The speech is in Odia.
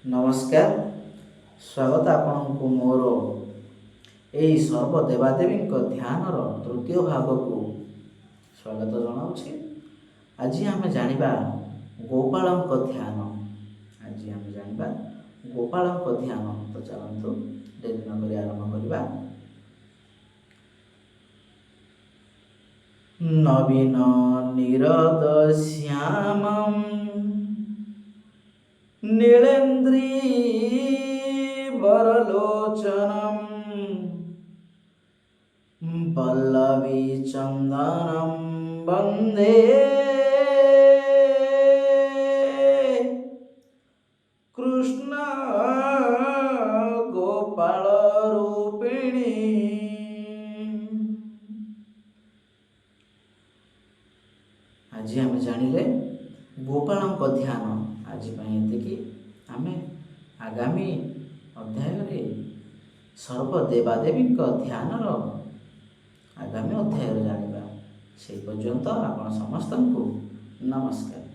ନମସ୍କାର, ସ୍ୱାଗତ ଆପଣଙ୍କୁ ମୋର ଏହି ସର୍ବଦେବାଦେବୀଙ୍କ ଧ୍ୟାନର ତୃତୀୟ ଭାଗକୁ ସ୍ୱାଗତ ଜଣାଉଛି। ଆଜି ଆମେ ଜାଣିବା ଗୋପାଳଙ୍କ ଧ୍ୟାନ। ତ ଚାଲନ୍ତୁ ଡେରି ନକରି ଆରମ୍ଭ କରିବା। ନବୀନ ନିରଦ ଶ୍ୟାମଂ ନୀଳେନ୍ଦ୍ରୀ ବରଲୋଚନಂ ପଲ୍ଲବୀ ଚନ୍ଦନಂ ବନ୍ଦେ କୃଷ୍ଣ ଗୋପାଳ ରୂପିଣୀ। ଆଜି ଆମେ ଜାଣିଲେ ଗୋପାଳଙ୍କ ଧ୍ୟାନ। ଆଜି ପାଇଁ ଏତିକି। ଆମେ ଆଗାମୀ ଅଧ୍ୟାୟରେ ସର୍ବଦେବାଦେବୀଙ୍କ ଧ୍ୟାନର ଆଗାମୀ ଅଧ୍ୟାୟରେ ଜାଣିବା। ସେହି ପର୍ଯ୍ୟନ୍ତ ଆପଣ ସମସ୍ତଙ୍କୁ ନମସ୍କାର।